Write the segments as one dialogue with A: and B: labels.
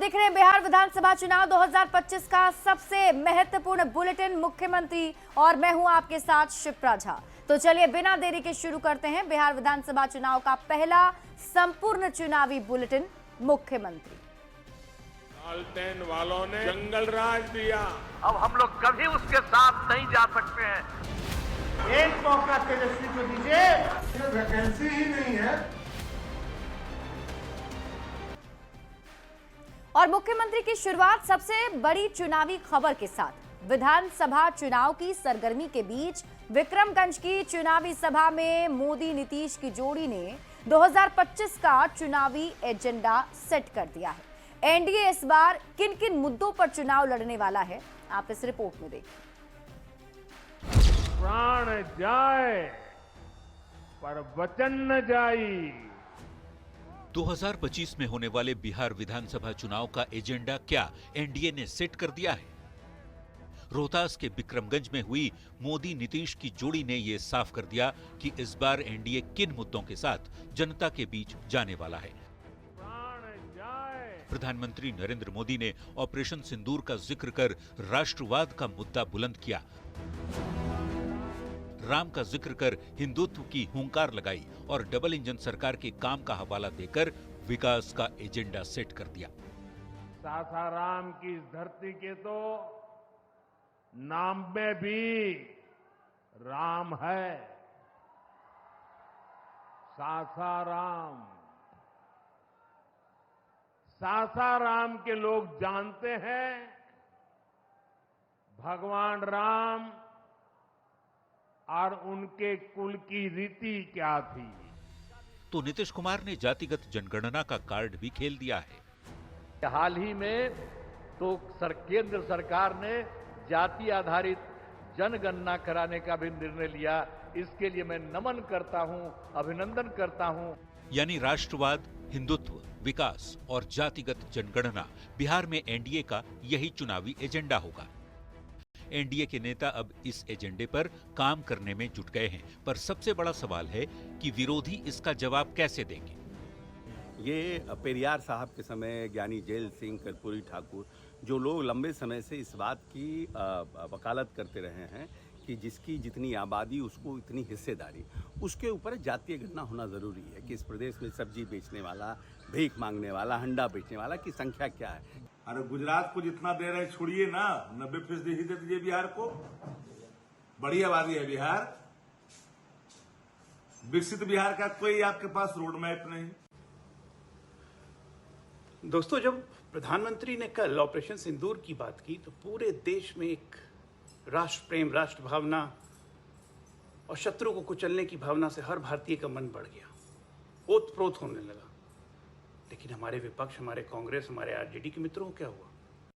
A: देख रहे हैं बिहार विधानसभा चुनाव 2025 का सबसे महत्वपूर्ण बुलेटिन मुख्यमंत्री और मैं हूं आपके साथ शिप्रा झा। तो चलिए बिना देरी के शुरू करते हैं बिहार विधानसभा चुनाव का पहला संपूर्ण चुनावी बुलेटिन मुख्यमंत्री।
B: लालटेन वालों ने जंगल राज दिया,
C: अब हम लोग कभी उसके साथ नहीं जा सकते हैं।
D: एक मौका तेजस्वी को दीजिए, वैकेंसी ही नहीं है।
A: और मुख्यमंत्री की शुरुआत सबसे बड़ी चुनावी खबर के साथ। विधानसभा चुनाव की सरगर्मी के बीच विक्रमगंज की चुनावी सभा में मोदी नीतीश की जोड़ी ने 2025 का चुनावी एजेंडा सेट कर दिया है। एनडीए इस बार किन किन मुद्दों पर चुनाव लड़ने वाला है, आप इस रिपोर्ट में देखिए।
B: प्राण जाए पर वचन न जाई।
E: 2025 में होने वाले बिहार विधानसभा चुनाव का एजेंडा क्या एनडीए ने सेट कर दिया है? रोहतास के विक्रमगंज में हुई मोदी नीतीश की जोड़ी ने यह साफ कर दिया कि इस बार एनडीए किन मुद्दों के साथ जनता के बीच जाने वाला है। प्रधानमंत्री नरेंद्र मोदी ने ऑपरेशन सिंदूर का जिक्र कर राष्ट्रवाद का मुद्दा बुलंद किया, राम का जिक्र कर हिंदुत्व की हुंकार लगाई और डबल इंजन सरकार के काम का हवाला देकर विकास का एजेंडा सेट कर दिया।
B: सासाराम की इस धरती के तो नाम में भी राम है। सासाराम, सासाराम के लोग जानते हैं भगवान राम और उनके कुल की रीति क्या थी।
E: तो नीतीश कुमार ने जातिगत जनगणना का कार्ड भी खेल दिया है।
C: हाल ही में तो केंद्र सरकार ने जाति आधारित जनगणना कराने का भी निर्णय लिया। इसके लिए मैं नमन करता हूं, अभिनंदन करता हूं।
E: यानी राष्ट्रवाद, हिंदुत्व, विकास और जातिगत जनगणना बिहार में एनडीए का यही चुनावी एजेंडा होगा। एनडीए के नेता अब इस एजेंडे पर काम करने में जुट गए हैं, पर सबसे बड़ा सवाल है कि विरोधी इसका जवाब कैसे देंगे।
F: ये पेरियार साहब के समय ज्ञानी जेल सिंह, कर्पूरी ठाकुर, जो लोग लंबे समय से इस बात की वकालत करते रहे हैं कि जिसकी जितनी आबादी उसको इतनी हिस्सेदारी, उसके ऊपर जातीय गणना होना जरूरी है कि इस प्रदेश में सब्जी बेचने वाला, भीख मांगने वाला, हंडा बेचने वाला की संख्या क्या है।
D: अरे गुजरात को जितना दे रहे छोड़िए ना, 90% ही दे दीजिए बिहार को। बड़ी आबादी है बिहार, विकसित बिहार का कोई आपके पास रोड मैप नहीं।
G: दोस्तों, जब प्रधानमंत्री ने कल ऑपरेशन सिंदूर की बात की तो पूरे देश में एक राष्ट्र प्रेम, राष्ट्र भावना और शत्रु को कुचलने की भावना से हर भारतीय का मन बढ़ गया, ओतप्रोत होने लगा। लेकिन हमारे विपक्ष, हमारे कांग्रेस, हमारे आरजेडी के मित्रों को क्या हुआ?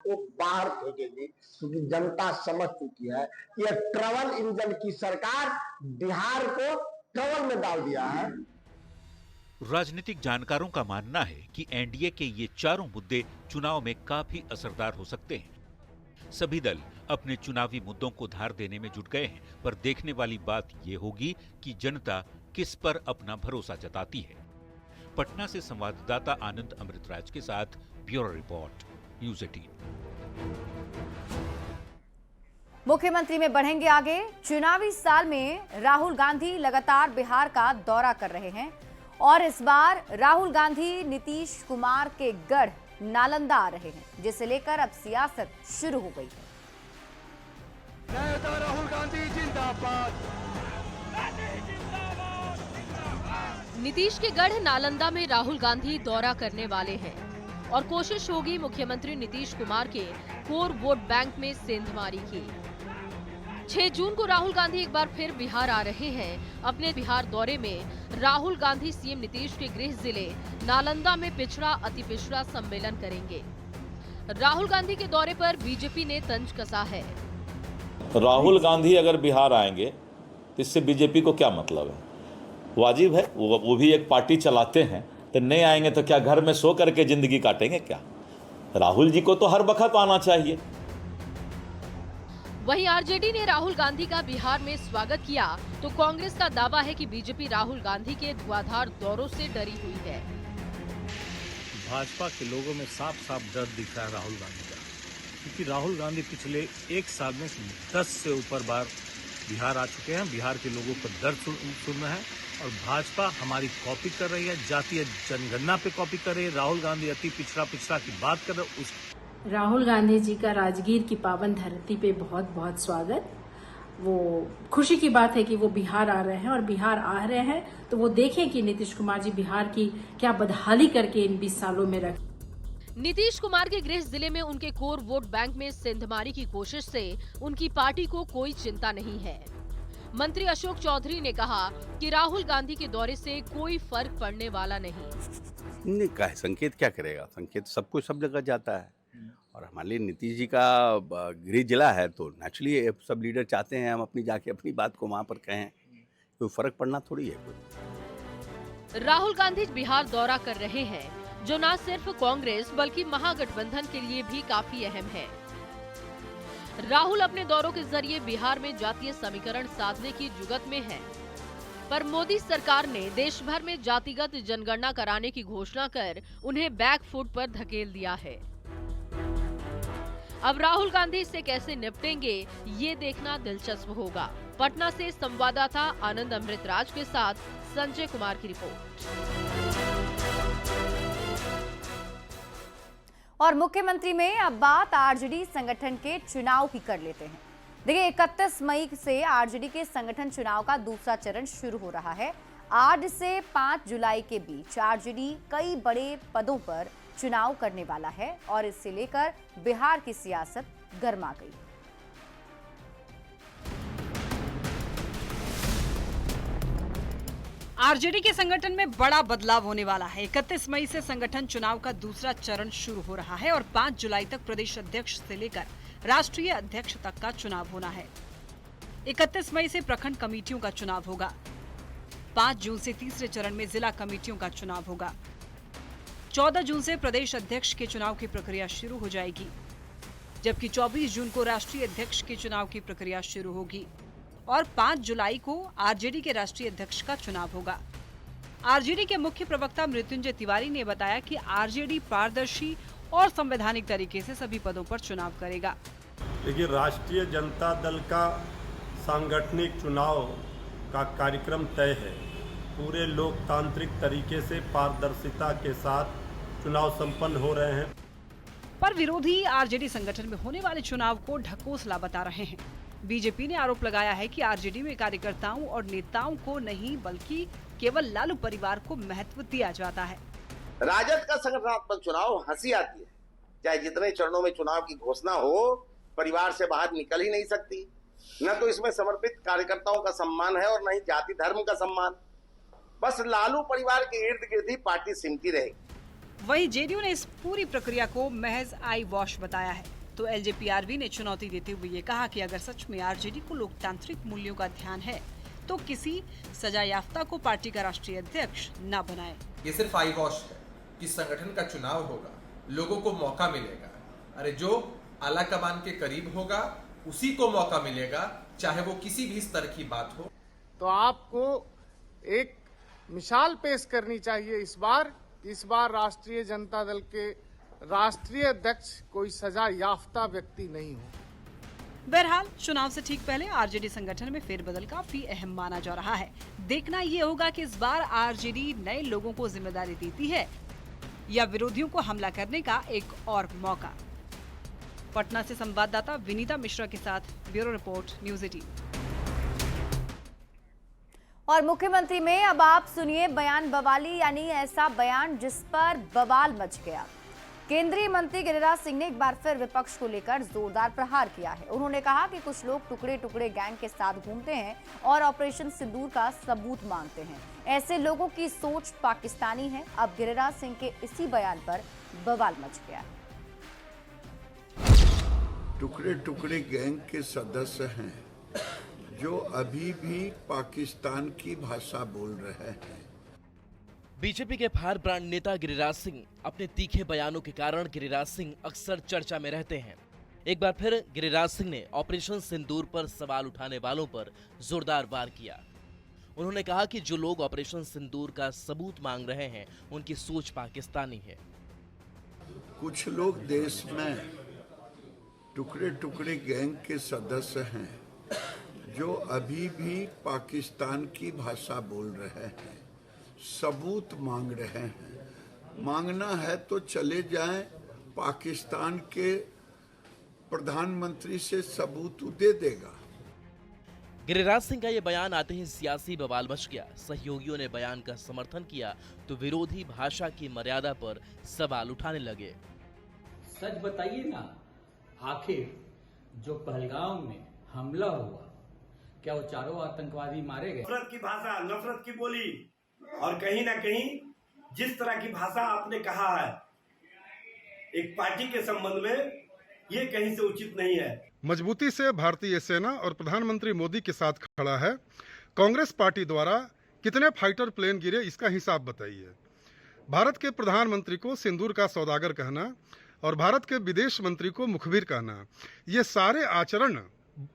H: वो बाहर फेंकेगी क्योंकि जनता समझ चुकी है कि ट्रबल इंजन की सरकार बिहार को ट्रबल में डाल दिया है।
E: राजनीतिक जानकारों का मानना है कि एनडीए के ये चारों मुद्दे चुनाव में काफी असरदार हो सकते हैं। सभी दल अपने चुनावी मुद्दों को धार देने में जुट गए हैं, पर देखने वाली बात यह होगी कि जनता किस पर अपना भरोसा जताती है। पटना से संवाददाता आनंद अमृतराज के साथ ब्यूरो रिपोर्ट, न्यूज़ 18।
A: मुख्यमंत्री में बढ़ेंगे आगे। चुनावी साल में राहुल गांधी लगातार बिहार का दौरा कर रहे हैं और इस बार राहुल गांधी नीतीश कुमार के गढ़ नालंदा आ रहे हैं, जिसे लेकर अब सियासत शुरू हो गई है।
C: राहुल गांधी जिंदाबाद।
I: नीतीश के गढ़ नालंदा में राहुल गांधी दौरा करने वाले हैं और कोशिश होगी मुख्यमंत्री नीतीश कुमार के कोर वोट बैंक में सेंधमारी की। 6 जून को राहुल गांधी एक बार फिर बिहार आ रहे हैं। अपने बिहार दौरे में राहुल गांधी सीएम नीतीश के गृह जिले नालंदा में पिछड़ा अति पिछड़ा सम्मेलन करेंगे। राहुल गांधी के दौरे पर बीजेपी ने तंज कसा है।
J: राहुल गांधी अगर बिहार आएंगे तो इससे बीजेपी को क्या मतलब है? वाजिब है, वो भी एक पार्टी चलाते हैं, तो नहीं आएंगे तो क्या घर में सो करके जिंदगी काटेंगे क्या? राहुल जी को तो हर वक्त आना चाहिए।
I: वहीं आरजेडी ने राहुल गांधी का बिहार में स्वागत किया तो कांग्रेस का दावा है कि बीजेपी राहुल गांधी के धुआंधार दौरों से डरी हुई है।
K: भाजपा के लोगों में साफ साफ डर दिख रहा है राहुल गांधी का, क्योंकि राहुल गांधी पिछले एक साल में 10 से ऊपर बार बिहार आ चुके हैं। बिहार के लोगों का दर्द सुन रहे हैं और भाजपा हमारी कॉपी कर रही है, जातीय जनगणना पे कॉपी कर रही है। राहुल गांधी अति पिछड़ा की बात कर रहे हैं।
L: राहुल गांधी जी का राजगीर की पावन धरती पे बहुत बहुत स्वागत। वो खुशी की बात है कि वो बिहार आ रहे हैं और बिहार आ रहे हैं तो वो देखें कि नीतीश कुमार जी बिहार की क्या बदहाली करके इन 20 सालों में रख।
I: नीतीश कुमार के गृह जिले में उनके कोर वोट बैंक में सेंधमारी की कोशिश से उनकी पार्टी को कोई चिंता नहीं है। मंत्री अशोक चौधरी ने कहा कि राहुल गांधी के दौरे से कोई फर्क पड़ने वाला नहीं।
F: संकेत क्या करेगा, संकेत सबको सब जगह जाता है और हमारे लिए नीतीश जी का गृह जिला है तो नेचुरली सब लीडर चाहते हैं हम अपनी जाके अपनी बात को वहाँ पर कहें, कोई फर्क पड़ना थोड़ी है कोई।
I: राहुल गांधी बिहार दौरा कर रहे हैं जो न सिर्फ कांग्रेस बल्कि महागठबंधन के लिए भी काफी अहम है। राहुल अपने दौरों के जरिए बिहार में जातीय समीकरण साधने की जुगत में है, पर मोदी सरकार ने देश भर में जातिगत जनगणना कराने की घोषणा कर उन्हें बैक फुट पर धकेल दिया है। अब राहुल गांधी इससे कैसे निपटेंगे ये देखना दिलचस्प होगा। पटना से संवाददाता आनंद अमृतराज के साथ संजय कुमार की रिपोर्ट।
A: और मुख्यमंत्री में अब बात आरजेडी संगठन के चुनाव की कर लेते हैं। देखिए 31 मई से आरजेडी के संगठन चुनाव का दूसरा चरण शुरू हो रहा है। 8 से 5 जुलाई के बीच आरजेडी कई बड़े पदों पर चुनाव करने वाला है और इससे लेकर बिहार की सियासत गर्मा गई।
M: आरजेडी के संगठन में बड़ा बदलाव होने वाला है। 31 मई से संगठन चुनाव का दूसरा चरण शुरू हो रहा है और 5 जुलाई तक प्रदेश अध्यक्ष से लेकर राष्ट्रीय अध्यक्ष तक का चुनाव होना है। 31 मई से प्रखंड कमेटियों का चुनाव होगा। 5 जून से तीसरे चरण में जिला कमेटियों का चुनाव होगा। 14 जून से प्रदेश अध्यक्ष के चुनाव की प्रक्रिया शुरू हो जाएगी, जबकि 24 जून को राष्ट्रीय अध्यक्ष के चुनाव की प्रक्रिया शुरू होगी और 5 जुलाई को आरजेडी के राष्ट्रीय अध्यक्ष का चुनाव होगा। आरजेडी के मुख्य प्रवक्ता मृत्युंजय तिवारी ने बताया कि आरजेडी पारदर्शी और संवैधानिक तरीके से सभी पदों पर चुनाव करेगा।
N: देखिए, राष्ट्रीय जनता दल का सांगठनिक चुनाव का कार्यक्रम तय है। पूरे लोकतांत्रिक तरीके से पारदर्शिता के साथ चुनाव संपन्न हो रहे हैं,
M: पर विरोधी आरजेडी संगठन में होने वाले चुनाव को ढकोसला बता रहे हैं। बीजेपी ने आरोप लगाया है कि आरजेडी में कार्यकर्ताओं और नेताओं को नहीं बल्कि केवल लालू परिवार को महत्व दिया जाता है।
O: राजद का संगठनात्मक चुनाव हंसी आती है, चाहे जितने चरणों में चुनाव की घोषणा हो, परिवार से बाहर निकल ही नहीं सकती। न तो इसमें समर्पित कार्यकर्ताओं का सम्मान है और न ही जाति धर्म का सम्मान। बस लालू परिवार के इर्द गिर्द ही पार्टी सिमटी रहेगी।
M: वहीं जेडीयू ने इस पूरी प्रक्रिया को महज आई वॉश बताया है। तो एलजेपीआरबी ने चुनौती देते हुए ये कहा कि अगर सच में आरजेडी को लोकतांत्रिक मूल्यों का ध्यान है तो किसी सजा याफ्ता को पार्टी का राष्ट्रीय अध्यक्ष न बनाए।
P: ये सिर्फ आई वॉश है कि संगठन का चुनाव होगा, लोगों को मौका मिलेगा। अरे जो आला कमान के करीब होगा उसी को मौका मिलेगा, चाहे वो किसी भी स्तर की बात हो।
Q: तो आपको एक मिसाल पेश करनी चाहिए इस बार राष्ट्रीय जनता दल के राष्ट्रीय अध्यक्ष कोई सजा याफ्ता व्यक्ति नहीं हो।
M: बहरहाल चुनाव से ठीक पहले आरजेडी संगठन में फेरबदल काफी अहम माना जा रहा है। देखना ये होगा कि इस बार आरजेडी नए लोगों को जिम्मेदारी देती है या विरोधियों को हमला करने का एक और मौका। पटना से संवाददाता विनीता मिश्रा के साथ ब्यूरो रिपोर्ट, न्यूज़ 18।
A: और मुख्यमंत्री में अब आप सुनिए बयान बवाली, यानी ऐसा बयान जिस पर बवाल मच गया। केंद्रीय मंत्री गिरिराज सिंह ने एक बार फिर विपक्ष को लेकर जोरदार प्रहार किया है। उन्होंने कहा कि कुछ लोग टुकड़े टुकड़े गैंग के साथ घूमते हैं और ऑपरेशन सिंदूर का सबूत मांगते हैं। ऐसे लोगों की सोच पाकिस्तानी है। अब गिरिराज सिंह के इसी बयान पर बवाल मच गया है।
R: टुकड़े टुकड़े गैंग के सदस्य हैं जो अभी भी पाकिस्तान की भाषा बोल रहे हैं।
S: बीजेपी के फायर ब्रांड नेता गिरिराज सिंह अपने तीखे बयानों के कारण गिरिराज सिंह अक्सर चर्चा में रहते हैं। एक बार फिर गिरिराज सिंह ने ऑपरेशन सिंदूर पर सवाल उठाने वालों पर जोरदार वार किया। उन्होंने कहा कि जो लोग ऑपरेशन सिंदूर का सबूत मांग रहे हैं उनकी सोच पाकिस्तानी है।
R: कुछ लोग देश में टुकड़े टुकड़े गैंग के सदस्य हैं जो अभी भी पाकिस्तान की भाषा बोल रहे हैं, सबूत मांग रहे हैं। मांगना है तो चले जाएं, पाकिस्तान के प्रधानमंत्री से सबूत दे देगा।
S: गिरिराज सिंह का ये बयान आते ही सियासी बवाल मच गया। सहयोगियों ने बयान का समर्थन किया तो विरोधी भाषा की मर्यादा पर सवाल उठाने लगे।
T: सच बताइए ना, आखिर जो पहलगाम में हमला हुआ, क्या वो चारों आतंकवादी मारे गए?
U: नफरत की भाषा, नफरत की बोली, और कहीं ना कहीं जिस तरह की भाषा आपने कहा है एक पार्टी के संबंध में, ये कहीं से उचित नहीं है।
V: मजबूती से भारतीय सेना और प्रधानमंत्री मोदी के साथ खड़ा है। कांग्रेस पार्टी द्वारा कितने फाइटर प्लेन गिरे, इसका हिसाब बताइए। भारत के प्रधानमंत्री को सिंदूर का सौदागर कहना और भारत के विदेश मंत्री को मुखबिर कहना, ये सारे आचरण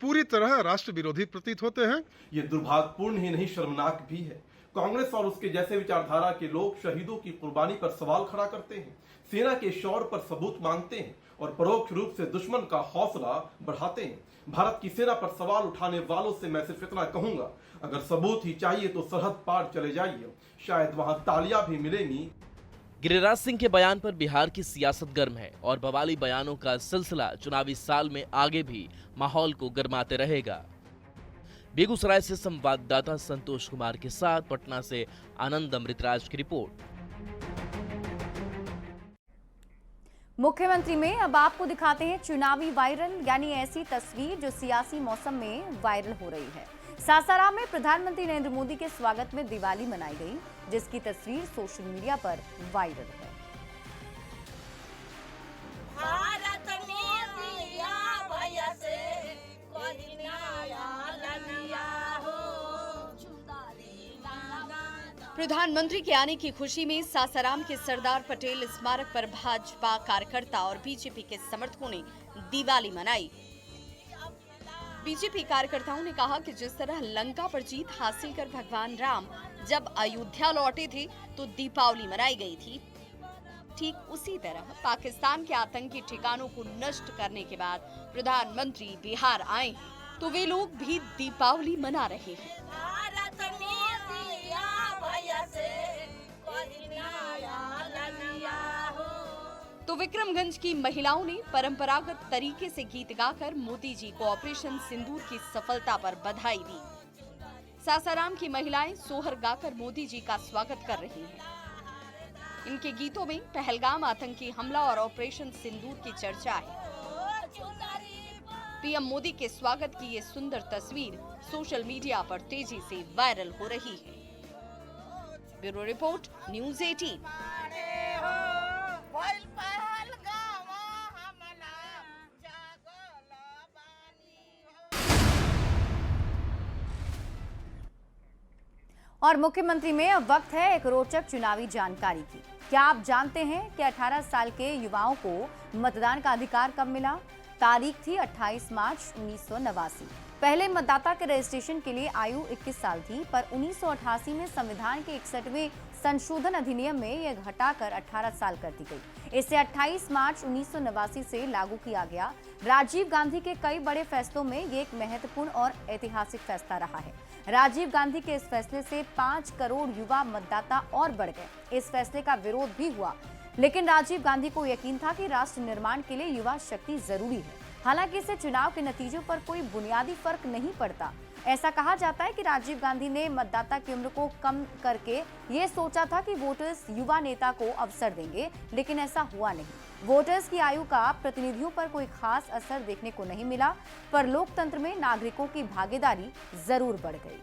V: पूरी तरह राष्ट्र विरोधी प्रतीत होते हैं।
W: ये दुर्भाग्यपूर्ण ही नहीं, शर्मनाक भी है। कांग्रेस और उसके जैसे विचारधारा के लोग शहीदों की कुर्बानी पर सवाल खड़ा करते हैं, सेना के शौर्य पर सबूत मांगते हैं और परोक्ष रूप से दुश्मन का हौसला बढ़ाते हैं। भारत की सेना पर सवाल उठाने वालों से मैं सिर्फ इतना कहूंगा, अगर सबूत ही चाहिए तो सरहद पार चले जाइए, शायद वहां तालियां भी मिलेंगी।
S: गिरिराज सिंह के बयान पर बिहार की सियासत गर्म है और बवाली बयानों का सिलसिला चुनावी साल में आगे भी माहौल को गर्माते रहेगा। बेगूसराय से संवाददाता संतोष कुमार के साथ पटना से आनंद अमृतराज की रिपोर्ट।
A: मुख्यमंत्री में अब आपको दिखाते हैं चुनावी वायरल, यानी ऐसी तस्वीर जो सियासी मौसम में वायरल हो रही है। सासाराम में प्रधानमंत्री नरेंद्र मोदी के स्वागत में दिवाली मनाई गई, जिसकी तस्वीर सोशल मीडिया पर वायरल है।
X: भारत ने दिया भैया से कोई नया लनिया हो।
M: प्रधानमंत्री के आने की खुशी में सासाराम के सरदार पटेल स्मारक पर भाजपा कार्यकर्ता और बीजेपी के समर्थकों ने दिवाली मनाई। बीजेपी कार्यकर्ताओं ने कहा कि जिस तरह लंका पर जीत हासिल कर भगवान राम जब अयोध्या लौटे थे तो दीपावली मनाई गई थी, ठीक उसी तरह पाकिस्तान के आतंकी ठिकानों को नष्ट करने के बाद प्रधानमंत्री बिहार आए हैं तो वे लोग भी दीपावली मना रहे हैं।
X: भारत ने दिया भैया से कोई नया लनिया हो।
M: तो विक्रमगंज की महिलाओं ने परंपरागत तरीके से गीत गाकर मोदी जी को ऑपरेशन सिंदूर की सफलता पर बधाई दी। सासाराम की महिलाएं सोहर गाकर मोदी जी का स्वागत कर रही हैं। इनके गीतों में पहलगाम आतंकी हमला और ऑपरेशन सिंदूर की चर्चा है। पीएम मोदी के स्वागत की ये सुंदर तस्वीर सोशल मीडिया पर तेजी से वायरल हो रही है। Bureau report, news 18।
A: और मुख्यमंत्री में अब वक्त है एक रोचक चुनावी जानकारी की। क्या आप जानते हैं कि 18 साल के युवाओं को मतदान का अधिकार कब मिला? तारीख थी 28 मार्च 1989। पहले मतदाता के रजिस्ट्रेशन के लिए आयु 21 साल थी, पर 1988 में संविधान के 61वें संशोधन अधिनियम में यह घटाकर 18 साल कर दी गई। इसे 28 मार्च 1989 से लागू किया गया। राजीव गांधी के कई बड़े फैसलों में ये एक महत्वपूर्ण और ऐतिहासिक फैसला रहा है। राजीव गांधी के इस फैसले से 5 करोड़ युवा मतदाता और बढ़ गए। इस फैसले का विरोध भी हुआ, लेकिन राजीव गांधी को यकीन था कि राष्ट्र निर्माण के लिए युवा शक्ति जरूरी है। हालांकि इससे चुनाव के नतीजों पर कोई बुनियादी फर्क नहीं पड़ता। ऐसा कहा जाता है कि राजीव गांधी ने मतदाता की उम्र को कम करके ये सोचा था कि वोटर्स युवा नेता को अवसर देंगे, लेकिन ऐसा हुआ नहीं। वोटर्स की आयु का प्रतिनिधियों पर कोई खास असर देखने को नहीं मिला, पर लोकतंत्र में नागरिकों की भागीदारी जरूर बढ़ गई।